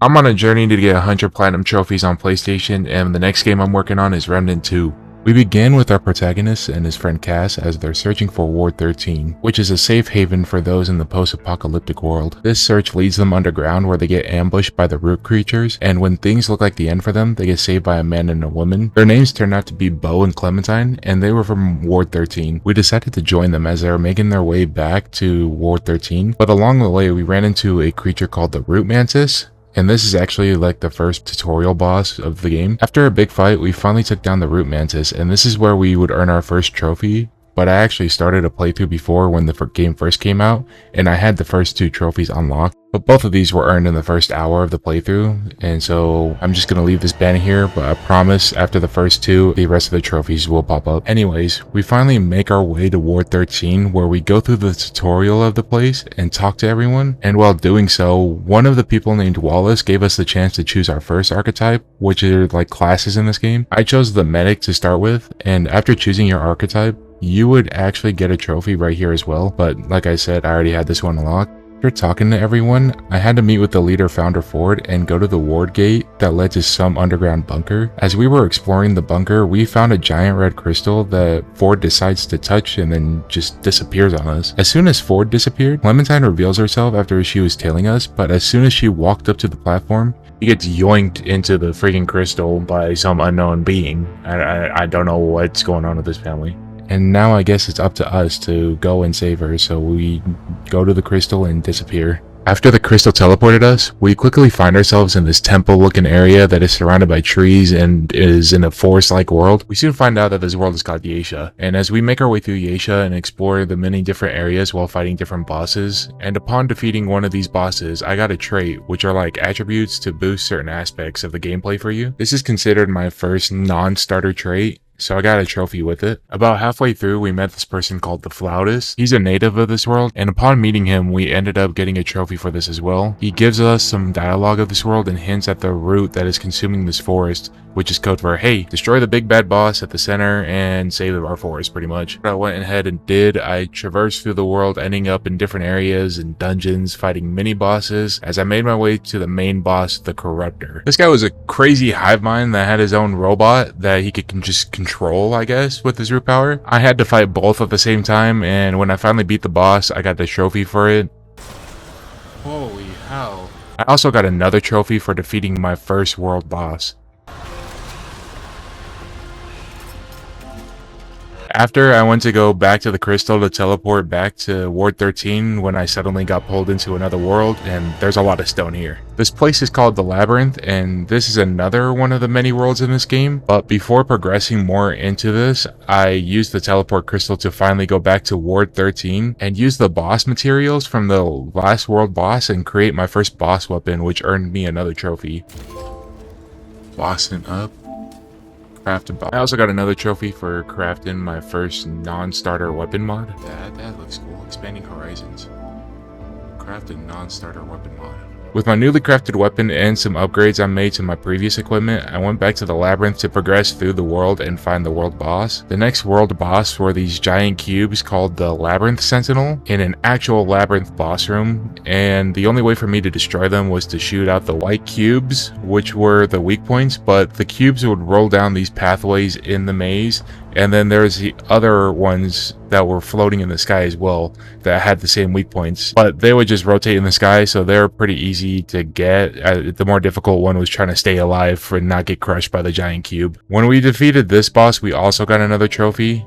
I'm on a journey to get 100 platinum trophies on PlayStation, and the next game I'm working on is Remnant 2. We begin with our protagonist and his friend Cass as they're searching for Ward 13, which is a safe haven for those in the post-apocalyptic world. This search leads them underground where they get ambushed by the root creatures, and when things look like the end for them, they get saved by a man and a woman. Their names turn out to be Bo and Clementine, and they were from Ward 13. We decided to join them as they were making their way back to Ward 13, but along the way we ran into a creature called the Root Mantis. And this is actually like the first tutorial boss of the game. After a big fight, we finally took down the Root Mantis, and this is where we would earn our first trophy. But I actually started a playthrough before when the game first came out, and I had the first 2 trophies unlocked. But both of these were earned in the first hour of the playthrough, and so I'm just going to leave this banner here, but I promise after the first 2, the rest of the trophies will pop up. Anyways, we finally make our way to Ward 13, where we go through the tutorial of the place and talk to everyone, and while doing so, one of the people named Wallace gave us the chance to choose our first archetype, which are like classes in this game. I chose the medic to start with, and after choosing your archetype, you would actually get a trophy right here as well, but like I said, I already had this one unlocked. After talking to everyone, I had to meet with the leader founder Ford and go to the ward gate that led to some underground bunker. As we were exploring the bunker, we found a giant red crystal that Ford decides to touch and then just disappears on us. As soon as Ford disappeared, Clementine reveals herself after she was tailing us, but as soon as she walked up to the platform, he gets yoinked into the freaking crystal by some unknown being. I don't know what's going on with this family. And now I guess it's up to us to go and save her, so we go to the crystal and disappear. After the crystal teleported us, we quickly find ourselves in this temple-looking area that is surrounded by trees and is in a forest-like world. We soon find out that this world is called Yeisha, and as we make our way through Yeisha and explore the many different areas while fighting different bosses, and upon defeating one of these bosses, I got a trait, which are like attributes to boost certain aspects of the gameplay for you. This is considered my first non-starter trait, so I got a trophy with it. About halfway through, we met this person called the Flautist. He's a native of this world, and upon meeting him, we ended up getting a trophy for this as well. He gives us some dialogue of this world and hints at the root that is consuming this forest, which is code for, hey, destroy the big bad boss at the center and save our forest, pretty much. What I went ahead and did, I traversed through the world, ending up in different areas and dungeons, fighting mini bosses, as I made my way to the main boss, the Corruptor. This guy was a crazy hive mind that had his own robot that he could just control, I guess, with his root power. I had to fight both at the same time, and when I finally beat the boss, I got the trophy for it. Holy hell. I also got another trophy for defeating my first world boss. After I went to go back to the crystal to teleport back to Ward 13 when I suddenly got pulled into another world, and there's a lot of stone here. This place is called the Labyrinth, and this is another one of the many worlds in this game, but before progressing more into this, I used the teleport crystal to finally go back to Ward 13 and use the boss materials from the last world boss and create my first boss weapon, which earned me another trophy. Bossing up. I also got another trophy for crafting my first non-starter weapon mod. That looks cool. Expanding horizons. Crafted non-starter weapon mod. With my newly crafted weapon and some upgrades I made to my previous equipment, I went back to the labyrinth to progress through the world and find the world boss. The next world boss were these giant cubes called the Labyrinth Sentinel in an actual labyrinth boss room, and the only way for me to destroy them was to shoot out the white cubes, which were the weak points, but the cubes would roll down these pathways in the maze, and then there's the other ones that were floating in the sky as well that had the same weak points, but they would just rotate in the sky, so they're pretty easy to get. The more difficult one was trying to stay alive and not get crushed by the giant cube. When we defeated this boss, we also got another trophy.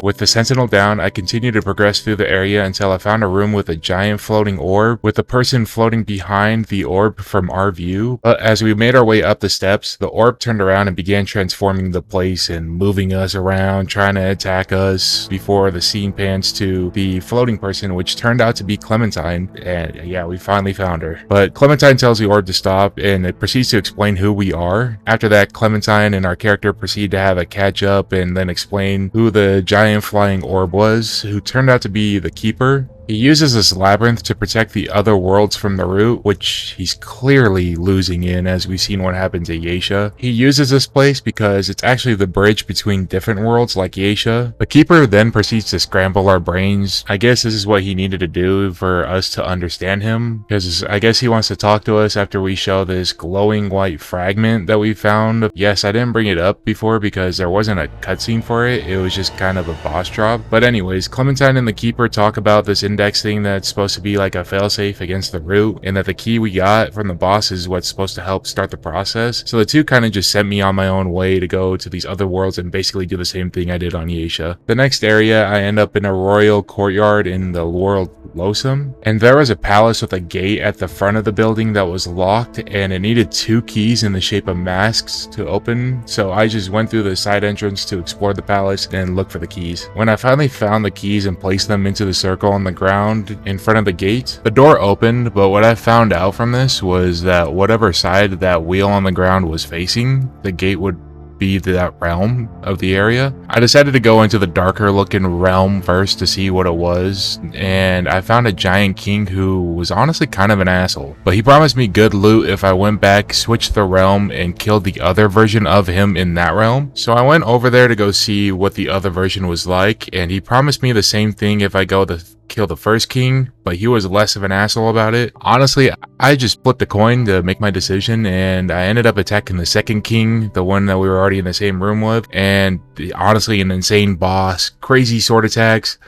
With the sentinel down, I continued to progress through the area until I found a room with a giant floating orb, with the person floating behind the orb from our view. But as we made our way up the steps, the orb turned around and began transforming the place and moving us around, trying to attack us, before the scene pans to the floating person, which turned out to be Clementine. And yeah, we finally found her. But Clementine tells the orb to stop, and it proceeds to explain who we are. After that, Clementine and our character proceed to have a catch up and then explain who the giant flying orb was, who turned out to be the Keeper. He uses this labyrinth to protect the other worlds from the root, which he's clearly losing in, as we've seen what happened to Yeisha. He uses this place because it's actually the bridge between different worlds like Yeisha. The Keeper then proceeds to scramble our brains. I guess this is what he needed to do for us to understand him, because I guess he wants to talk to us after we show this glowing white fragment that we found. Yes, I didn't bring it up before because there wasn't a cutscene for it. It was just kind of a boss drop. But anyways, Clementine and the Keeper talk about this index thing that's supposed to be like a failsafe against the root, and that the key we got from the boss is what's supposed to help start the process. So the two kind of just sent me on my own way to go to these other worlds and basically do the same thing I did on Yeisha. The next area, I end up in a royal courtyard in the world Losum, and there was a palace with a gate at the front of the building that was locked, and it needed 2 keys in the shape of masks to open. So I just went through the side entrance to explore the palace and look for the keys. When I finally found the keys and placed them into the circle on the ground in front of the gate, the door opened. But what I found out from this was that whatever side that wheel on the ground was facing, the gate would be that realm of the area. I decided to go into the darker looking realm first to see what it was, and I found a giant king who was honestly kind of an asshole, but he promised me good loot if I went back, switched the realm, and killed the other version of him in that realm. So I went over there to go see what the other version was like, and he promised me the same thing if I go to kill the first king, but he was less of an asshole about it. Honestly, I just flipped a coin to make my decision, and I ended up attacking the second king, the one that we were already in the same room with, and honestly an insane boss, crazy sword attacks,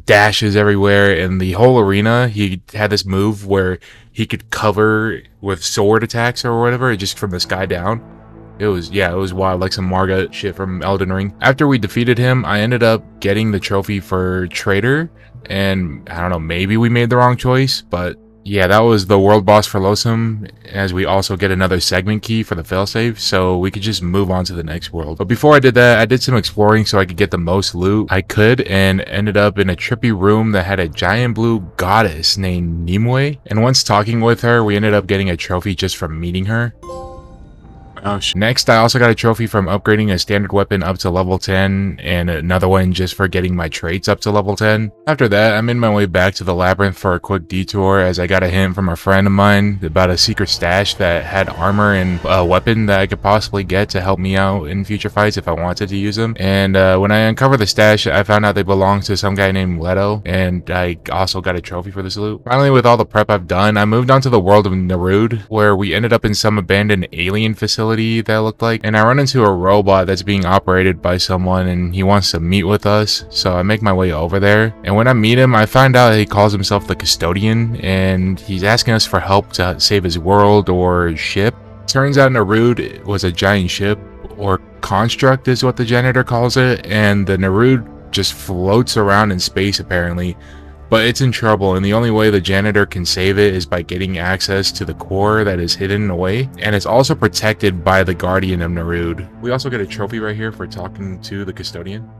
dashes everywhere, and the whole arena, he had this move where he could cover with sword attacks or whatever, just from the sky down. It was wild, like some Marga shit from Elden Ring. After we defeated him, I ended up getting the trophy for Traitor, and I don't know, maybe we made the wrong choice, but yeah, that was the world boss for Losum, as we also get another segment key for the failsafe, so we could just move on to the next world. But before I did that, I did some exploring so I could get the most loot I could, and ended up in a trippy room that had a giant blue goddess named Nimue, and once talking with her, we ended up getting a trophy just from meeting her. Next, I also got a trophy from upgrading a standard weapon up to level 10, and another one just for getting my traits up to level 10. After that, I made my way back to the labyrinth for a quick detour, as I got a hint from a friend of mine about a secret stash that had armor and a weapon that I could possibly get to help me out in future fights if I wanted to use them. And when I uncovered the stash, I found out they belonged to some guy named Leto, and I also got a trophy for this loot. Finally, with all the prep I've done, I moved on to the world of Narud, where we ended up in some abandoned alien facility that looked like, and I run into a robot that's being operated by someone, and he wants to meet with us, so I make my way over there. And when I meet him, I find out he calls himself the Custodian, and he's asking us for help to save his world or ship. Turns out Narud was a giant ship, or construct is what the janitor calls it, and the Narud just floats around in space apparently. But it's in trouble, and the only way the janitor can save it is by getting access to the core that is hidden away, and it's also protected by the Guardian of Narud. We also get a trophy right here for talking to the Custodian.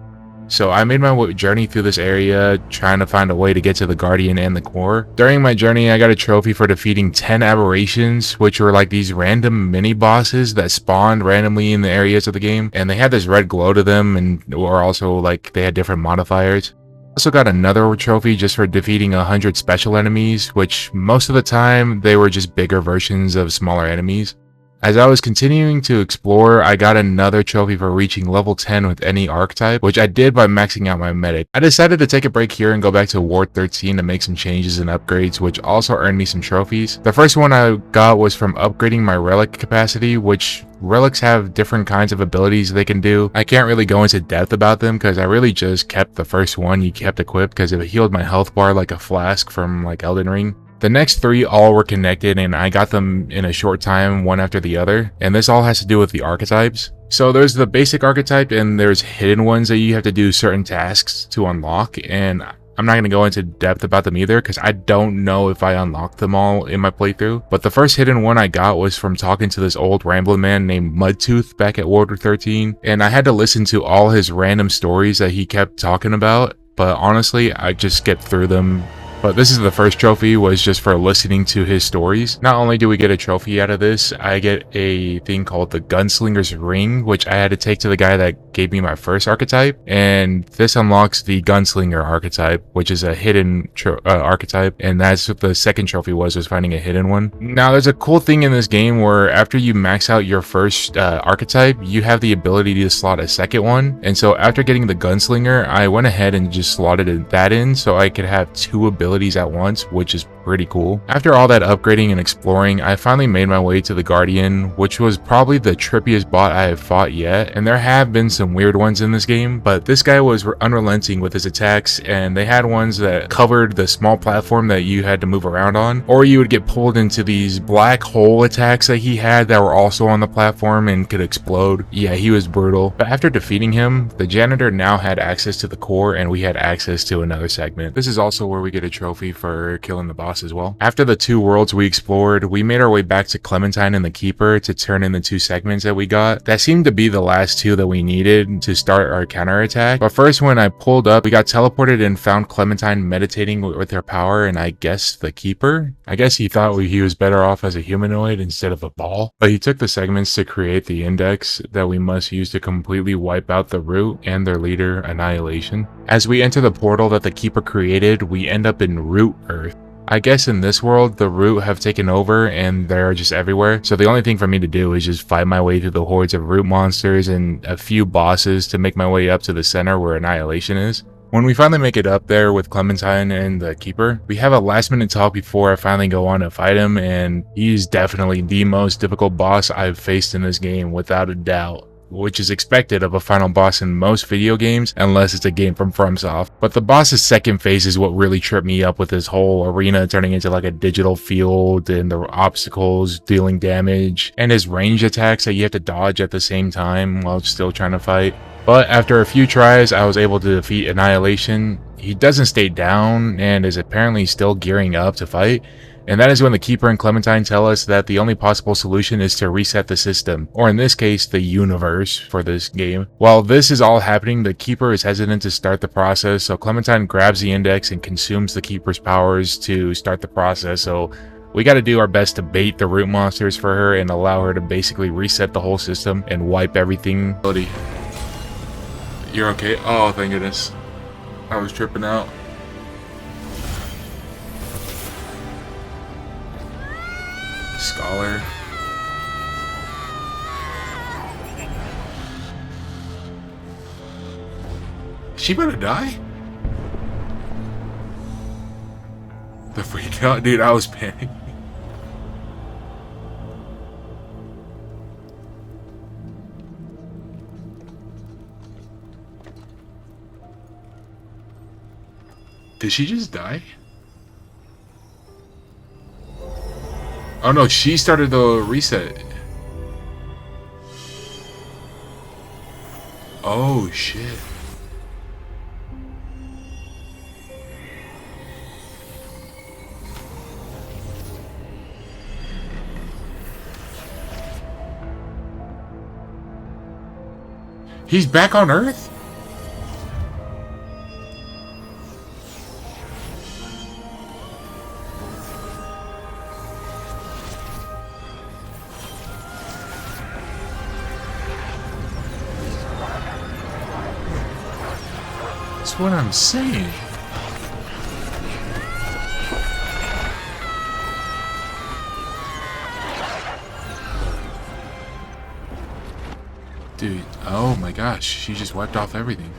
So I made my journey through this area, trying to find a way to get to the Guardian and the core. During my journey, I got a trophy for defeating 10 aberrations, which were like these random mini bosses that spawned randomly in the areas of the game, and they had this red glow to them, and were also like they had different modifiers. Also got another trophy just for defeating 100 special enemies, which most of the time they were just bigger versions of smaller enemies. As I was continuing to explore, I got another trophy for reaching level 10 with any archetype, which I did by maxing out my medic. I decided to take a break here and go back to Ward 13 to make some changes and upgrades, which also earned me some trophies. The first one I got was from upgrading my relic capacity, which relics have different kinds of abilities they can do. I can't really go into depth about them because I really just kept the first one you kept equipped because it healed my health bar like a flask from like Elden Ring. The next 3 all were connected, and I got them in a short time, one after the other, and this all has to do with the archetypes. So there's the basic archetype, and there's hidden ones that you have to do certain tasks to unlock, and I'm not going to go into depth about them either because I don't know if I unlocked them all in my playthrough. But the first hidden one I got was from talking to this old rambling man named Mudtooth back at Ward 13, and I had to listen to all his random stories that he kept talking about, but honestly I just skipped through them But this is the first trophy, was just for listening to his stories. Not only do we get a trophy out of this, I get a thing called the Gunslinger's Ring, which I had to take to the guy that gave me my first archetype. And this unlocks the Gunslinger archetype, which is a hidden archetype. And that's what the second trophy was finding a hidden one. Now, there's a cool thing in this game where after you max out your first archetype, you have the ability to slot a second one. And so after getting the Gunslinger, I went ahead and just slotted that in so I could have two abilities at once, which is pretty cool. After all that upgrading and exploring, I finally made my way to the Guardian, which was probably the trippiest bot I have fought yet. And there have been some weird ones in this game, but this guy was unrelenting with his attacks, and they had ones that covered the small platform that you had to move around on, or you would get pulled into these black hole attacks that he had that were also on the platform and could explode. Yeah, he was brutal. But after defeating him, the janitor now had access to the core, and we had access to another segment. This is also where we get a trophy for killing the boss as well. After the two worlds we explored, we made our way back to Clementine and the Keeper to turn in the two segments that we got. That seemed to be the last two that we needed to start our counterattack. But first, when I pulled up, we got teleported and found Clementine meditating with her power, and I guess the Keeper? I guess he thought he was better off as a humanoid instead of a ball. But he took the segments to create the index that we must use to completely wipe out the Root and their leader, Annihilation. As we enter the portal that the Keeper created, we end up in Root Earth. I guess in this world, the Root have taken over and they're just everywhere. So the only thing for me to do is just fight my way through the hordes of Root monsters and a few bosses to make my way up to the center where Annihilation is. When we finally make it up there with Clementine and the Keeper, we have a last minute talk before I finally go on to fight him, and he's definitely the most difficult boss I've faced in this game without a doubt, which is expected of a final boss in most video games unless it's a game from FromSoft. But the boss's second phase is what really tripped me up, with this whole arena turning into like a digital field and the obstacles dealing damage and his range attacks that you have to dodge at the same time while still trying to fight. But after a few tries, I was able to defeat Annihilation. He doesn't stay down and is apparently still gearing up to fight. And that is when the Keeper and Clementine tell us that the only possible solution is to reset the system, or in this case, the universe for this game. While this is all happening, the Keeper is hesitant to start the process, so Clementine grabs the index and consumes the Keeper's powers to start the process. So we got to do our best to bait the Root monsters for her and allow her to basically reset the whole system and wipe everything. You're okay? Oh, thank goodness. I was tripping out. Scholar. Is she about to die? The freak out, dude, I was panicking. Did she just die? Oh no, she started the reset. Oh shit. He's back on Earth? That's what I'm saying. Dude, oh my gosh, she just wiped off everything.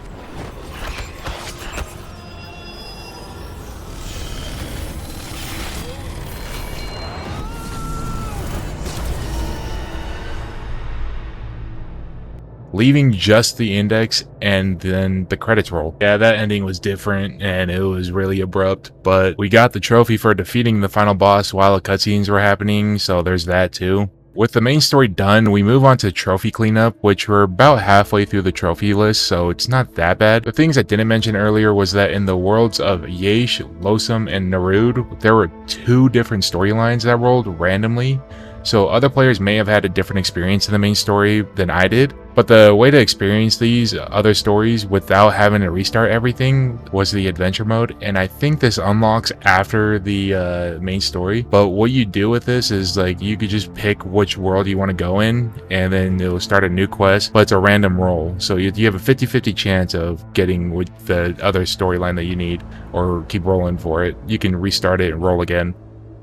Leaving just the index and then the credits roll. Yeah, that ending was different and it was really abrupt, but we got the trophy for defeating the final boss while the cutscenes were happening, so there's that too. With the main story done, we move on to trophy cleanup, which we're about halfway through the trophy list, so it's not that bad. The things I didn't mention earlier was that in the worlds of Yesh, Losum, and Narud, there were 2 different storylines that rolled randomly. so other players may have had a different experience in the main story than I did. But the way to experience these other stories without having to restart everything was the adventure mode, and I think this unlocks after the main story. But what you do with this is like you could just pick which world you want to go in, and then it'll start a new quest, but it's a random roll. So you have a 50-50 chance of getting with the other storyline that you need, or keep rolling for it. You can restart it and roll again.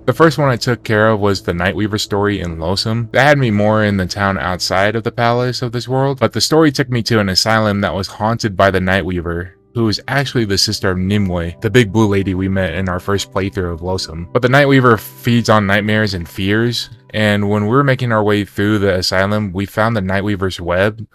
The first one I took care of was the Nightweaver story in Losum. That had me more in the town outside of the palace of this world, but the story took me to an asylum that was haunted by the Nightweaver, who is actually the sister of Nimue, the big blue lady we met in our first playthrough of Losum. But the Nightweaver feeds on nightmares and fears, and when we were making our way through the asylum, we found the Nightweaver's web.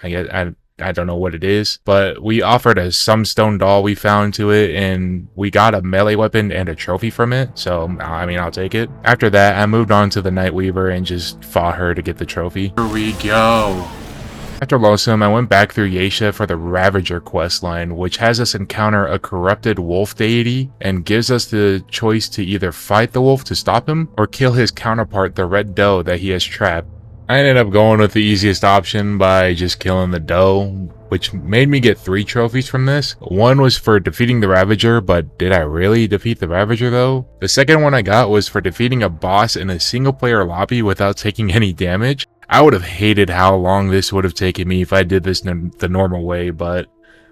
I don't know what it is, but we offered a some stone doll we found to it, and we got a melee weapon and a trophy from it, so I mean, I'll take it. After that, I moved on to the Nightweaver and just fought her to get the trophy. Here we go. After Losum, I went back through Yeisha for the Ravager questline, which has us encounter a corrupted wolf deity and gives us the choice to either fight the wolf to stop him or kill his counterpart, the red doe that he has trapped. I ended up going with the easiest option by just killing the doe, which made me get 3 trophies from this. One was for defeating the Ravager, but did I really defeat the Ravager though? The second one I got was for defeating a boss in a single player lobby without taking any damage. I would have hated how long this would have taken me if I did this the normal way, but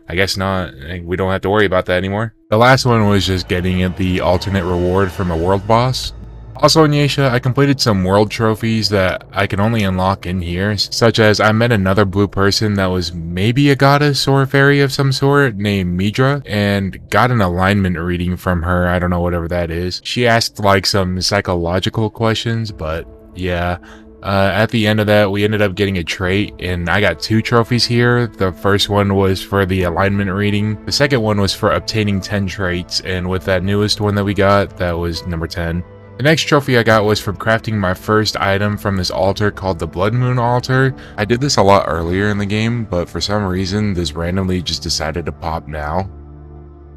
I guess not. We don't have to worry about that anymore. The last one was just getting the alternate reward from a world boss. Also in Yeisha, I completed some world trophies that I can only unlock in here, such as I met another blue person that was maybe a goddess or a fairy of some sort named Midra, and got an alignment reading from her. I don't know, whatever that is. She asked like some psychological questions, but yeah. At the end of that, we ended up getting a trait, and I got 2 trophies here. The first one was for the alignment reading. The second one was for obtaining 10 traits, and with that newest one that we got, that was number 10. The next trophy I got was from crafting my first item from this altar called the Blood Moon Altar. I did this a lot earlier in the game, but for some reason this randomly just decided to pop now.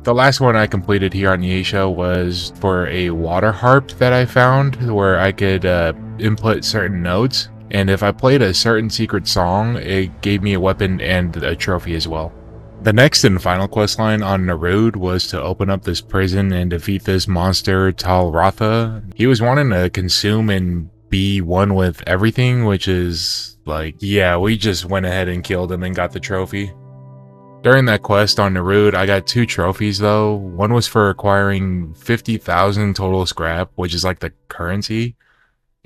The last one I completed here on Yeisha was for a water harp that I found where I could input certain notes, and if I played a certain secret song, it gave me a weapon and a trophy as well. The next and final questline on Narud was to open up this prison and defeat this monster Talratha. He was wanting to consume and be one with everything, which is like, yeah, we just went ahead and killed him and got the trophy. During that quest on Narud, I got 2 trophies though. One was for acquiring 50,000 total scrap, which is like the currency.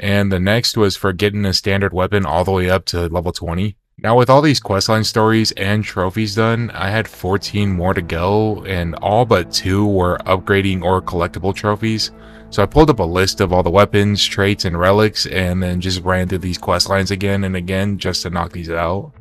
And the next was for getting a standard weapon all the way up to level 20. Now with all these questline stories and trophies done, I had 14 more to go, and all but 2 were upgrading or collectible trophies. So I pulled up a list of all the weapons, traits, and relics, and then just ran through these questlines again and again just to knock these out.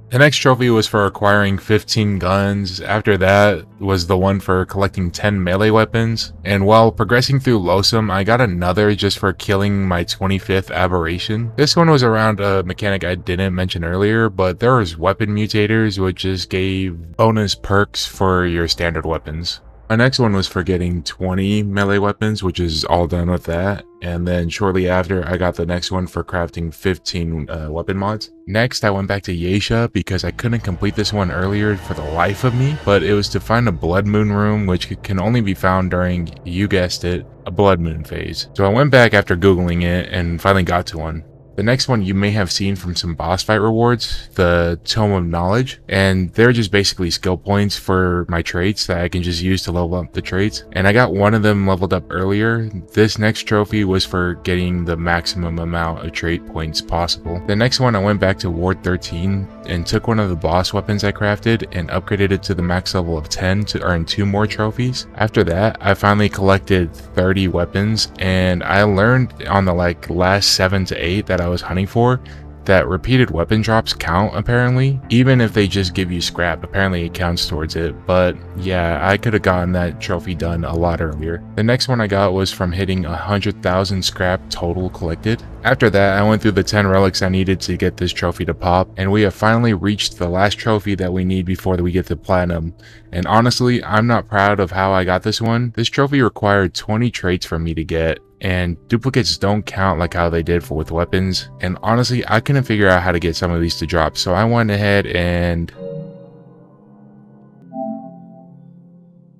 The next trophy was for acquiring 15 guns. After that was the one for collecting 10 melee weapons. And while progressing through Losum, I got another just for killing my 25th aberration. This one was around a mechanic I didn't mention earlier, but there was weapon mutators, which just gave bonus perks for your standard weapons. My next one was for getting 20 melee weapons, which is all done with that. And then shortly after, I got the next one for crafting 15 weapon mods. Next, I went back to Yeisha because I couldn't complete this one earlier for the life of me, but it was to find a blood moon room, which can only be found during, you guessed it, a blood moon phase. So I went back after Googling it and finally got to one. The next one you may have seen from some boss fight rewards, the Tome of Knowledge, and they're just basically skill points for my traits that I can just use to level up the traits, and I got one of them leveled up earlier. This next trophy was for getting the maximum amount of trait points possible. The next one I went back to Ward 13 and took one of the boss weapons I crafted and upgraded it to the max level of 10 to earn 2 more trophies. After that, I finally collected 30 weapons, and I learned on the last 7 to 8 that I was hunting for that repeated weapon drops count apparently, even if they just give you scrap. Apparently it counts towards it, but yeah, I could have gotten that trophy done a lot earlier. The next one I got was from hitting 100,000 scrap total collected. After that, I went through the 10 relics I needed to get this trophy to pop, and we have finally reached the last trophy that we need before we get to platinum. And honestly, I'm not proud of how I got this one. This trophy required 20 traits for me to get, and duplicates don't count like how they did with weapons. And honestly, I couldn't figure out how to get some of these to drop, so I went ahead and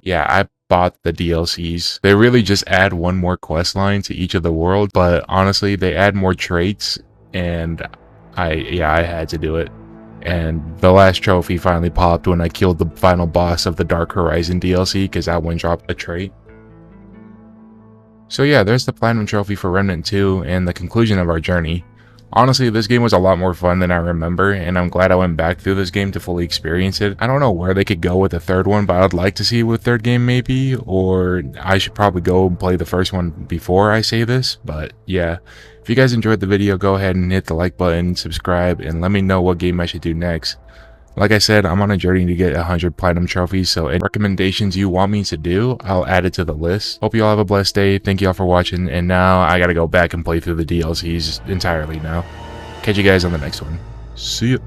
yeah, I bought the DLCs. They really just add one more quest line to each of the world, but honestly, they add more traits, and I had to do it. And the last trophy finally popped when I killed the final boss of the Dark Horizon DLC, because that one dropped a trait. So yeah, there's the Platinum Trophy for Remnant 2 and the conclusion of our journey. Honestly, this game was a lot more fun than I remember, and I'm glad I went back through this game to fully experience it. I don't know where they could go with the third one, but I'd like to see with third game maybe, or I should probably go and play the first one before I say this, but yeah. If you guys enjoyed the video, go ahead and hit the like button, subscribe, and let me know what game I should do next. Like I said, I'm on a journey to get 100 platinum trophies, so any recommendations you want me to do, I'll add it to the list. Hope you all have a blessed day. Thank you all for watching, and now I gotta go back and play through the DLCs entirely now. Catch you guys on the next one. See ya.